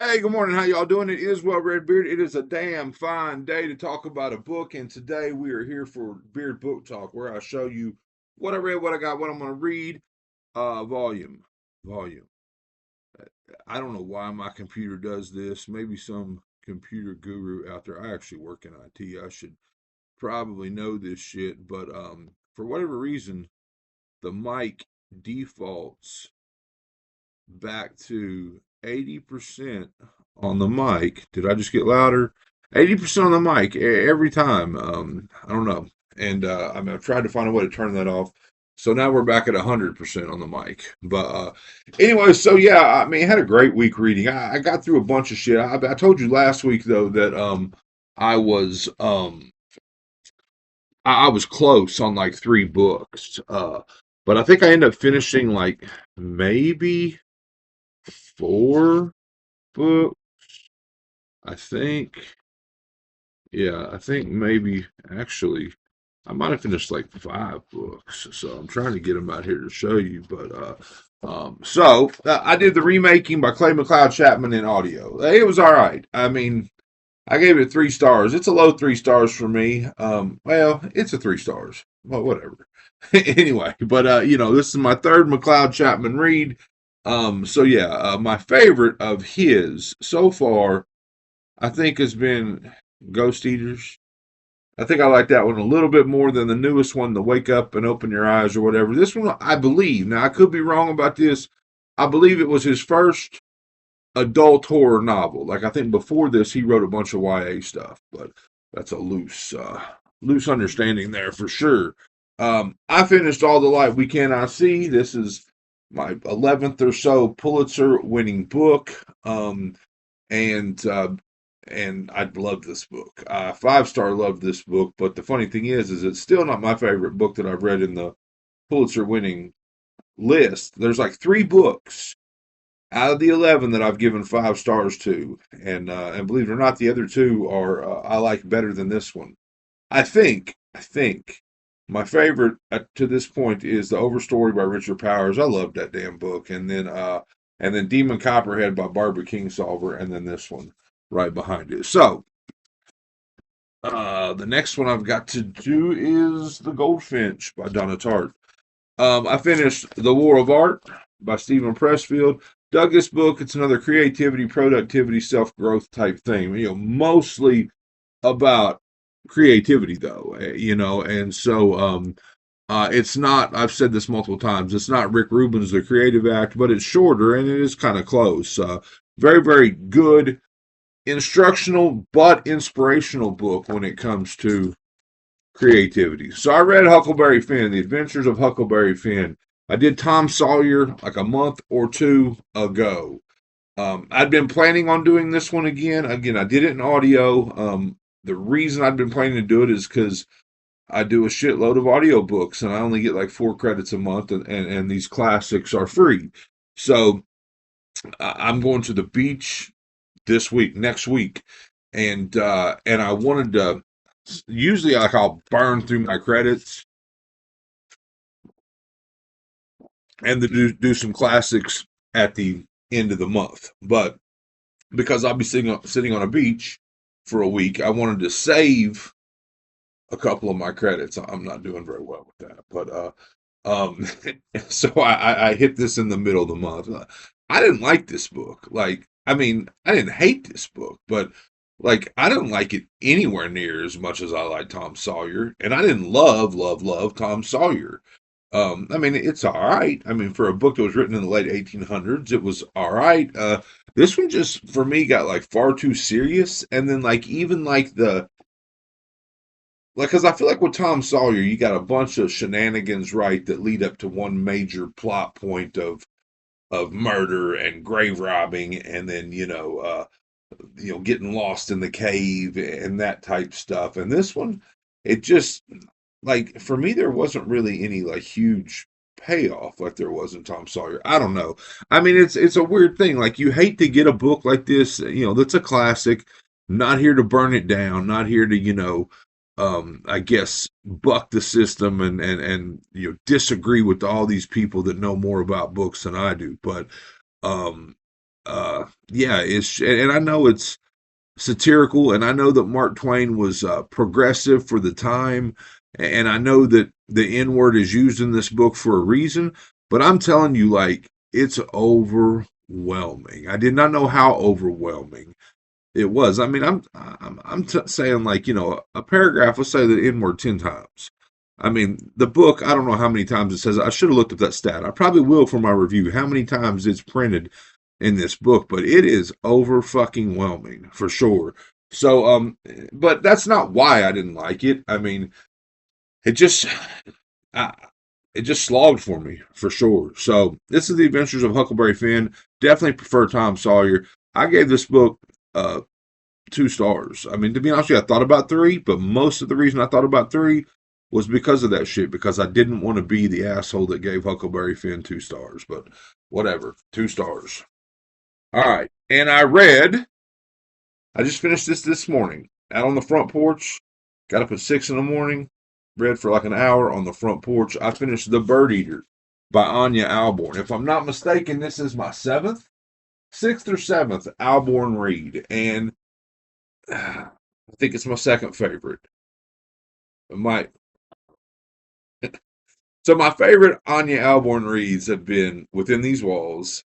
Hey, good morning. How y'all doing? It is Well Red Beard. It is a damn fine day to talk about a book, and today we are here for Beard Book Talk, where I show you what I read, what I got, what I'm going to read. Volume. I don't know why my computer does this. Maybe some computer guru out there. I actually work in IT. I should probably know this shit, but for whatever reason, the mic defaults back to 80% on the mic. Did I just get louder? 80% on the mic every time. I don't know. And I've tried to find a way to turn that off. So now we're back at 100% on the mic. But anyway, so yeah, I mean, I had a great week reading. I got through a bunch of shit. I told you last week though that I was I was close on like three books. But I think I ended up finishing like maybe four book. I think, yeah, I think maybe actually I might have finished like five books. So I'm trying to get them out here to show you. But I did the remaking by Clay McLeod Chapman in audio. It was all right. I mean, I gave it 3 stars. It's a low 3 stars for me. Well, it's a 3 stars. Well, whatever. Anyway, but this is my third McLeod Chapman read. So yeah, my favorite of his so far I think has been Ghost Eaters. I think I like that one a little bit more than the newest one, the Wake Up and Open Your Eyes or whatever. This one, I believe, now I could be wrong about this. I believe it was his first adult horror novel. Like I think before this, he wrote a bunch of YA stuff, but that's a loose understanding there for sure. I finished All the Light We Cannot See. This is my 11th or so Pulitzer winning book. And I loved this book. 5 star loved this book, but the funny thing is it's still not my favorite book that I've read in the Pulitzer winning list. There's like three books out of the 11 that I've given 5 stars to, and believe it or not, the other two are I like better than this one. I think my favorite to this point is the Overstory by Richard Powers. I love that damn book, and then Demon Copperhead by Barbara Kingsolver, and then this one right behind it. So the next one I've got to do is The Goldfinch by Donna Tartt. I finished The War of Art by Stephen Pressfield. Dug this book. It's another creativity, productivity, self growth type thing. Mostly about creativity, though. And so it's not. I've said this multiple times. It's not Rick Rubin's The Creative Act, but it's shorter and it is kind of close. Very, very good instructional but inspirational book when it comes to creativity. So I read Huckleberry Finn, The Adventures of Huckleberry Finn. I did Tom Sawyer like a month or two ago. I'd been planning on doing this one again. Again, I did it in audio. The reason I've been planning to do it is because I do a shitload of audiobooks and I only get like 4 credits a month, and these classics are free. So I'm going to the beach next week, and I wanted to. Usually, like I'll burn through my credits and then do some classics at the end of the month. But because I'll be sitting on a beach for a week, I wanted to save a couple of my credits. I'm not doing very well with that, but um, so I hit this in the middle of the month. I didn't like this book. Like, I mean, I didn't hate this book, but like, I didn't like it anywhere near as much as I like Tom Sawyer, and I didn't love Tom Sawyer. I mean, it's all right. I mean, for a book that was written in the late 1800s, it was all right. This one just for me got like far too serious, and then like even like because I feel like with Tom Sawyer, you got a bunch of shenanigans, right, that lead up to one major plot point of murder and grave robbing, and then getting lost in the cave and that type stuff. And this one, it just like for me, there wasn't really any like huge payoff like there was in Tom Sawyer. I don't know. I mean, it's a weird thing. Like you hate to get a book like this, that's a classic. Not here to burn it down. Not here to I guess buck the system and disagree with all these people that know more about books than I do. But yeah, and I know it's satirical, and I know that Mark Twain was progressive for the time, and I know that the N word is used in this book for a reason. But I'm telling you, like, it's overwhelming. I did not know how overwhelming it was. I mean, saying, like, a paragraph. Let's say the N word 10 times. I mean, the book. I don't know how many times it says. I should have looked at that stat. I probably will for my review. How many times it's printed in this book, but it is over fucking whelming for sure. So, but that's not why I didn't like it. I mean, it just, I, it just slogged for me for sure. So, this is the Adventures of Huckleberry Finn. Definitely prefer Tom Sawyer. I gave this book 2 stars. I mean, to be honest with you, I thought about three, but most of the reason I thought about three was because of that shit. Because I didn't want to be the asshole that gave Huckleberry Finn 2 stars. But whatever, 2 stars. All right. And I just finished this morning out on the front porch. Got up at 6 in the morning, read for like an hour on the front porch. I finished The Bird Eater by Anya Alborn. If I'm not mistaken, this is my sixth or seventh Alborn read. And I think it's my second favorite. My So my favorite Anya Alborn reads have been Within These Walls,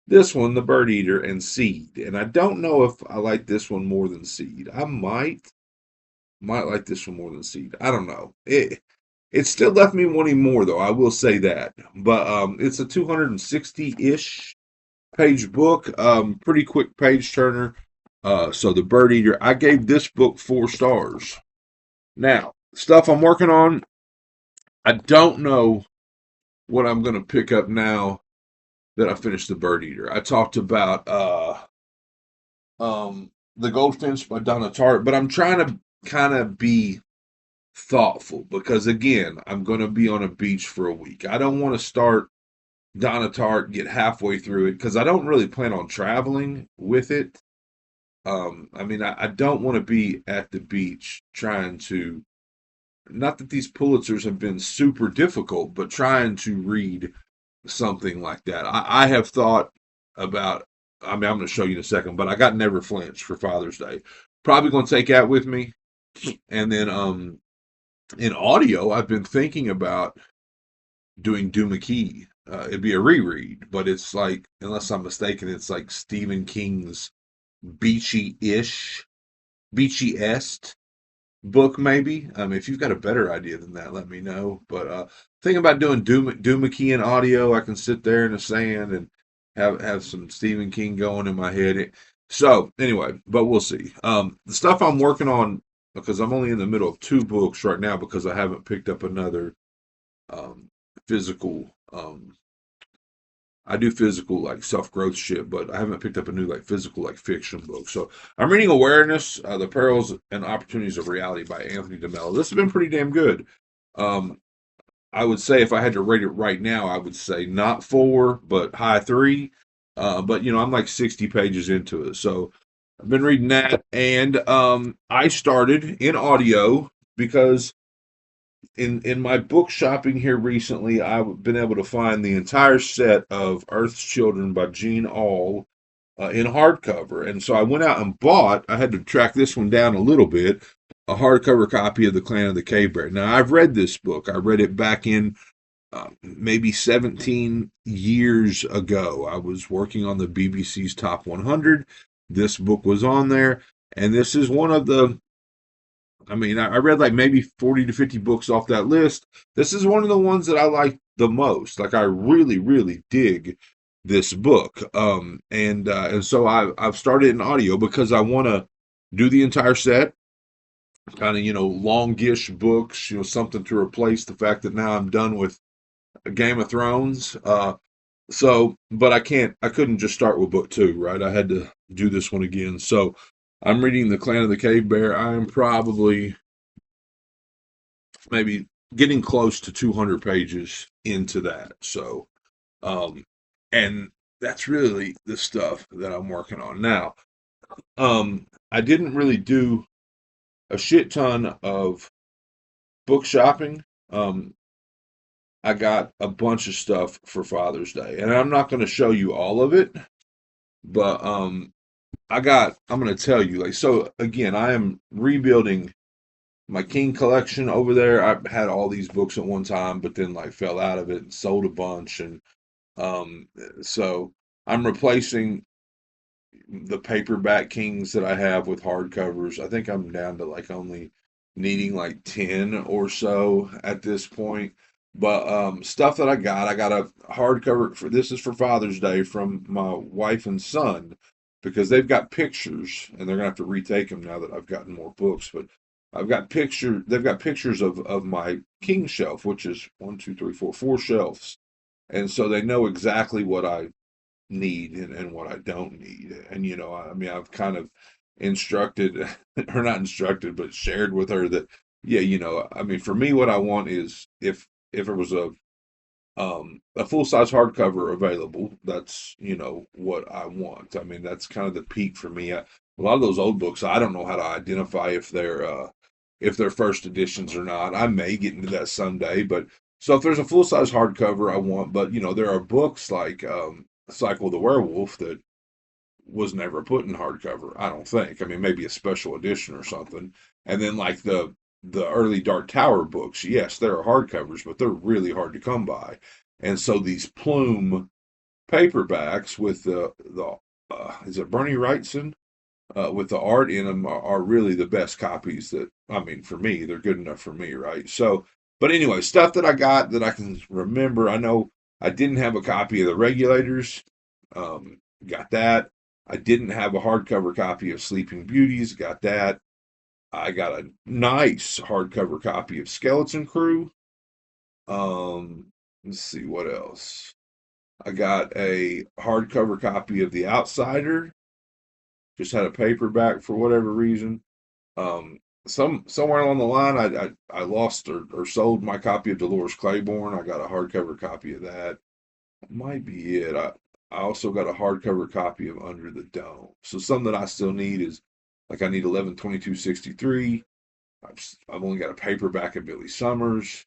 this one, The Bird Eater, and Seed. And I don't know if I like this one more than Seed. I might like this one more than Seed. I don't know. It still left me wanting more though. I will say that. But it's a 260-ish page book. Pretty quick page turner. So The Bird Eater. I gave this book 4 stars. Now, stuff I'm working on. I don't know what I'm going to pick up now that I finished The Bird Eater. I talked about The Goldfinch by Donna Tartt, but I'm trying to kind of be thoughtful because again, I'm going to be on a beach for a week. I don't want to start Donna Tartt, get halfway through it because I don't really plan on traveling with it. I mean, I don't want to be at the beach trying to, not that these Pulitzers have been super difficult, but trying to read something like that. I have thought about, I mean, I'm going to show you in a second, but I got Never Flinch for Father's Day. Probably going to take that with me. And then in audio, I've been thinking about doing Duma McKee. It'd be a reread, but it's like, unless I'm mistaken, it's like Stephen King's beachy-ish, beachy-est book, maybe. If you've got a better idea than that, let me know. But thinking about doing Duma McKee in audio, I can sit there in the sand and have some Stephen King going in my head. So anyway, but we'll see. The stuff I'm working on, because I'm only in the middle of 2 books right now because I haven't picked up another physical. I do physical like self growth shit, but I haven't picked up a new like physical like fiction book. So I'm reading Awareness: The Perils and Opportunities of Reality by Anthony DeMello. This has been pretty damn good. I would say if I had to rate it right now, I would say not 4, but high 3. But I'm like 60 pages into it, so I've been reading that, and I started in audio because in my book shopping here recently, I've been able to find the entire set of Earth's Children by Gene Aul in hardcover. And so I went out and bought, I had to track this one down a little bit, a hardcover copy of The Clan of the Cave Bear. Now, I've read this book. I read it back in maybe 17 years ago. I was working on the BBC's Top 100. This book was on there. And this is one of the, I read like maybe 40 to 50 books off that list. This is one of the ones that I like the most. Like I really, really dig this book. And so I've started in audio because I want to do the entire set. Kind of, longish books, something to replace the fact that now I'm done with Game of Thrones. But I couldn't just start with book 2, right? I had to do this one again. So I'm reading The Clan of the Cave Bear. I am probably maybe getting close to 200 pages into that. So, and that's really the stuff that I'm working on now. I didn't really do a shit ton of book shopping. I got a bunch of stuff for Father's Day, and I'm not going to show you all of it But I'm gonna tell you, like, so again, I am rebuilding my King collection over there. I had all these books at one time, but then like fell out of it and sold a bunch, and um, so I'm replacing the paperback Kings that I have with hardcovers. I think I'm down to like only needing like 10 or so at this point. But stuff that I got a hardcover for this is for Father's Day from my wife and son because they've got pictures and they're gonna have to retake them now that I've gotten more books. But they've got pictures of my King shelf, which is one, two, three, four shelves. And so they know exactly what I need and what I don't need. And I mean, I've kind of instructed or not instructed, but shared with her that yeah, I mean, for me, what I want is if it was a full size hardcover available, that's what I want. I mean, that's kind of the peak for me. A lot of those old books, I don't know how to identify if they're first editions or not. I may get into that someday, but so if there's a full size hardcover, I want. But there are books like Cycle of the Werewolf that was never put in hardcover. I don't think. I mean, maybe a special edition or something. And then like the early Dark Tower books, yes, there are hardcovers, but they're really hard to come by. And so these Plume paperbacks with the is it Bernie Wrightson with the art in them are really the best copies that I mean for me they're good enough for me, right? So, but anyway, stuff that I got that I can remember. I know I didn't have a copy of the Regulators. Got that. I didn't have a hardcover copy of Sleeping Beauties. Got that. I got a nice hardcover copy of Skeleton Crew. Let's see what else. I got a hardcover copy of The Outsider. Just had a paperback for whatever reason. Somewhere along the line, I lost or sold my copy of Dolores Claiborne. I got a hardcover copy of that. That might be it. I also got a hardcover copy of Under the Dome. So some that I still need is like I need 11/22/63. I've only got a paperback of Billy Summers.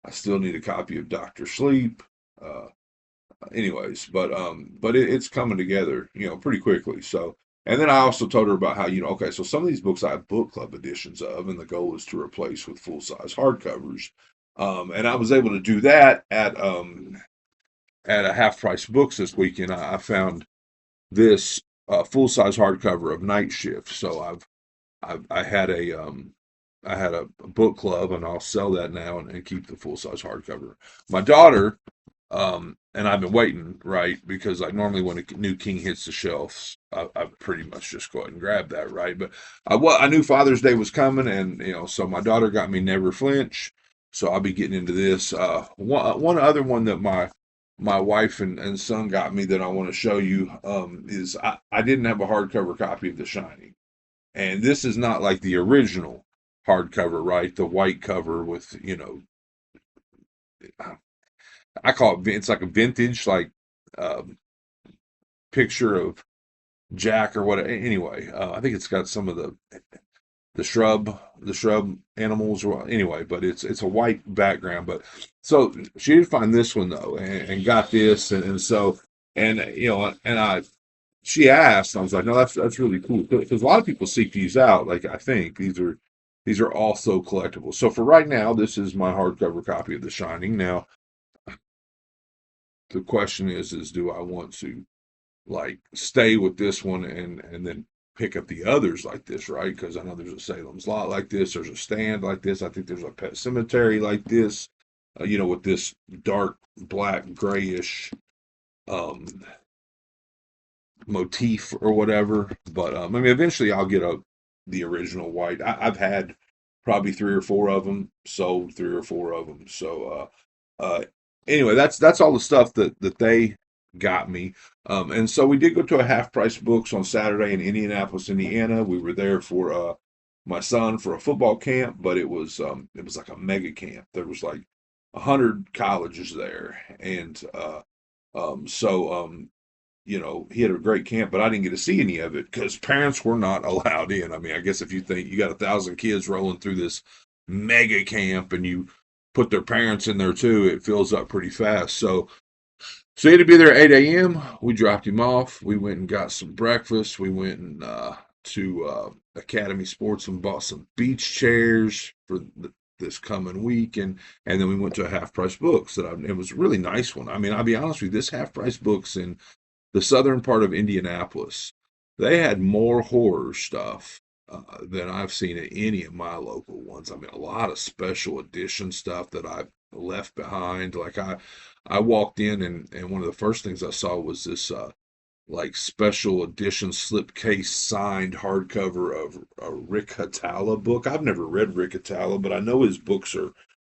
I still need a copy of Doctor Sleep. Uh, anyways, but it's coming together, pretty quickly. So, and then I also told her about how, okay, so some of these books I have book club editions of, and the goal is to replace with full size hardcovers. And I was able to do that at a half price books this weekend. I found this full size hardcover of Night Shift. So I had a book club, and I'll sell that now and keep the full size hardcover. My daughter and I've been waiting, right? Because like normally when a new King hits the shelves, I pretty much just go ahead and grab that, right? But I knew Father's Day was coming, and so my daughter got me Never Flinch, so I'll be getting into this. One other one that my wife and son got me that I want to show you is I didn't have a hardcover copy of The Shining, and this is not like the original hardcover, right? The white cover with I call it it's like a vintage like um, picture of Jack or what. Anyway, I think it's got some of the shrub animals or anyway, but it's a white background. But so she did find this one though, and got this, and so and I she asked, I was like, no, that's really cool because a lot of people seek these out. Like I think these are also collectibles. So for right now, this is my hardcover copy of The Shining. Now the question is do I want to like stay with this one and then pick up the others like this, right? Because I know there's a Salem's Lot like this, there's a Stand like this, I think there's a Pet Cemetery like this, with this dark black grayish um motif or whatever. But I mean, eventually I'll get the original white. I've had probably three or four of them, sold three or four of them. So anyway, that's all the stuff that they got me. And so we did go to a half price books on Saturday in Indianapolis, Indiana. We were there for my son for a football camp, but it was like a mega camp. There was like 100 colleges there, and so he had a great camp, but I didn't get to see any of it because parents were not allowed in. I mean, I guess if you think you got 1,000 kids rolling through this mega camp and you put their parents in there too, it fills up pretty fast. So So he had to be there at 8 a.m. We dropped him off. We went and got some breakfast. We went and to Academy Sports and bought some beach chairs for this coming week, and then we went to a half price books it was a really nice one. I mean, I'll be honest with you, this half price books in the southern part of Indianapolis, they had more horror stuff than I've seen at any of my local ones. I mean, a lot of special edition stuff that I've left behind. Like I walked in and one of the first things I saw was this like special edition slipcase signed hardcover of a Rick Hatala book. I've never read Rick Hatala, but I know his books are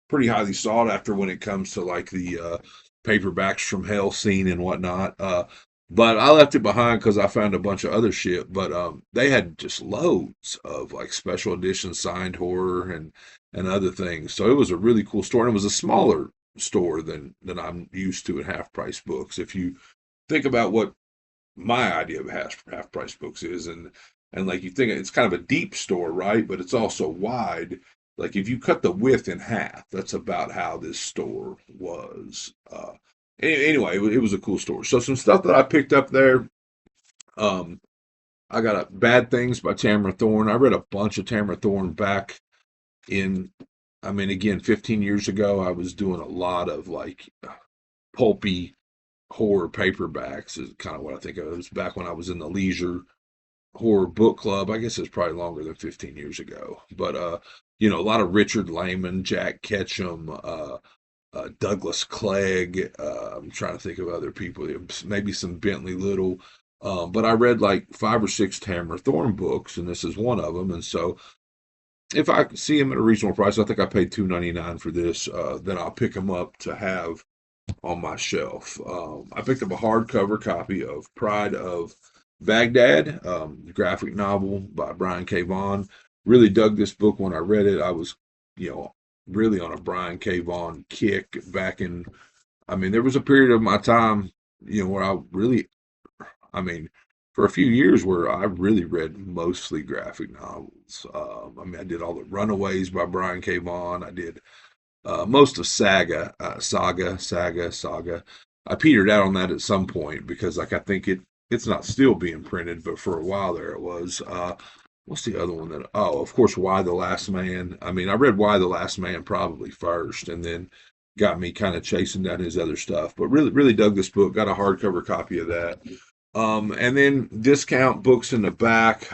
pretty highly sought after when it comes to like the paperbacks from hell scene and whatnot. But I left it behind because I found a bunch of other shit. But they had just loads of like special edition signed horror and other things. So it was a really cool store, and it was a smaller store than I'm used to at half price books. If you think about what my idea of half price books is, and like you think it's kind of a deep store, right? But it's also wide. Like if you cut the width in half, that's about how this store was. Anyway, it was a cool store. So some stuff that I picked up there. Um, I got a Bad Things by Tamara Thorne. I read a bunch of Tamara Thorne back in. I mean, again, 15 years ago, I was doing a lot of like pulpy horror paperbacks. Is kind of what I think of. It was back when I was in the leisure horror book club. I guess it's probably longer than 15 years ago. But a lot of Richard Lehman, Jack Ketchum, Douglas Clegg. I'm trying to think of other people. Maybe some Bentley Little. But I read like 5 or 6 Tamara Thorne books, and this is one of them. And so if I see them at a reasonable price, I think I paid $2.99 for this. Then I'll pick them up to have on my shelf. I picked up a hardcover copy of Pride of Baghdad, graphic novel by Brian K. Vaughan. Really dug this book when I read it. I was, really on a Brian K. Vaughan kick back in. I mean, there was a period of my time, where I mean, for a few years where I really read mostly graphic novels. I mean, I did all the Runaways by Brian K. Vaughan. I did most of Saga. I petered out on that at some point because, like, I think it's not still being printed, but for a while there it was. What's the other one that? Oh, of course, Why the Last Man. I mean, I read Why the Last Man probably first, and then got me kind of chasing down his other stuff. But really, really dug this book. Got a hardcover copy of that. And then discount books in the back.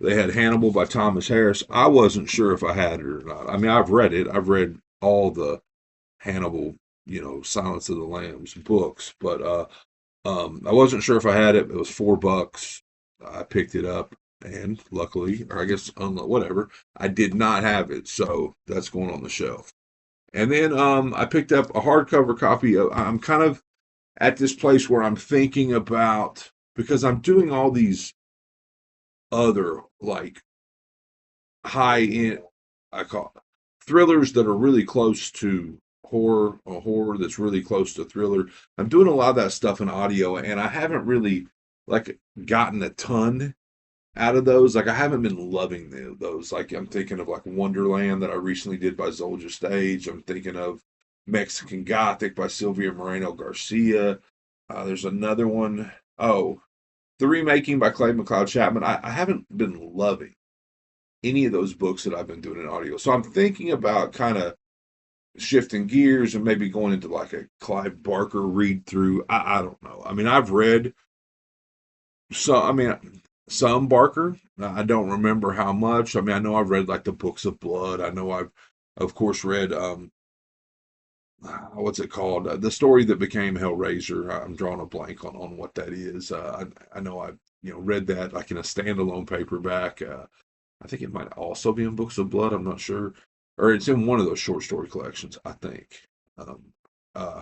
They had Hannibal by Thomas Harris. I wasn't sure if I had it or not. I mean, I've read it. I've read all the Hannibal, Silence of the Lambs books, but I wasn't sure if I had it. It was $4. I picked it up, and luckily, or I guess whatever, I did not have it, so that's going on the shelf. And then I picked up a hardcover copy of. I'm kind of at this place where I'm thinking about because I'm doing all these other like high end, I call it, thrillers that are really close to horror, a horror that's really close to thriller. I'm doing a lot of that stuff in audio, and I haven't really like gotten a ton out of those. Like I haven't been loving those. Like I'm thinking of like Wonderland that I recently did by Zolja Stage. I'm thinking of Mexican Gothic by Sylvia Moreno Garcia. There's another one. Oh, the remaking by Clay McLeod Chapman. I haven't been loving any of those books that I've been doing in audio. So I'm thinking about kind of shifting gears and maybe going into like a Clive Barker read through. I don't know. I mean, I've read some Barker. I don't remember how much. I mean, I know I've read like the Books of Blood. I know I've, of course, read what's it called? The Story That Became Hellraiser. I'm drawing a blank on what that is. I know I've read that like in a standalone paperback. I think it might also be in Books of Blood. I'm not sure, or it's in one of those short story collections. I think. Um, uh,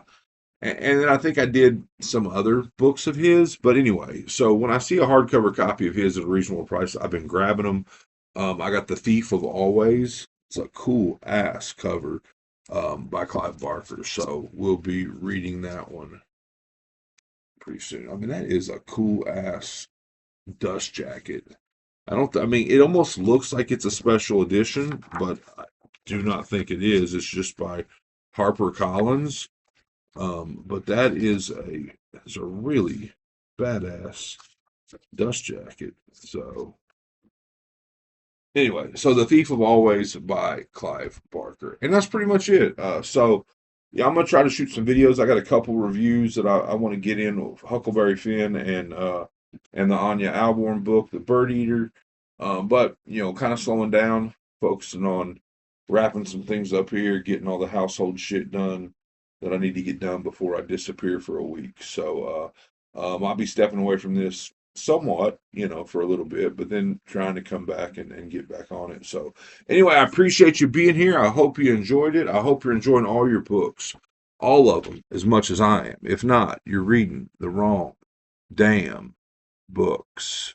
and then I think I did some other books of his. But anyway, so when I see a hardcover copy of his at a reasonable price, I've been grabbing them. I got The Thief of Always. It's a cool ass cover by Clive Barker. So we'll be reading that one pretty soon. I mean, that is a cool ass dust jacket. I mean, it almost looks like it's a special edition, but I do not think it is. It's just by HarperCollins. But that is a really badass dust jacket. So anyway, so The Thief of Always by Clive Barker. And that's pretty much it. So yeah, I'm gonna try to shoot some videos. I got a couple reviews that I want to get in of Huckleberry Finn and the Anya Alborn book, The Bird Eater. But kind of slowing down, focusing on wrapping some things up here, getting all the household shit done that I need to get done before I disappear for a week. So I'll be stepping away from this somewhat, for a little bit, but then trying to come back and get back on it. So anyway, I appreciate you being here. I hope you enjoyed it. I hope you're enjoying all your books, all of them, as much as I am. If not, you're reading the wrong damn books.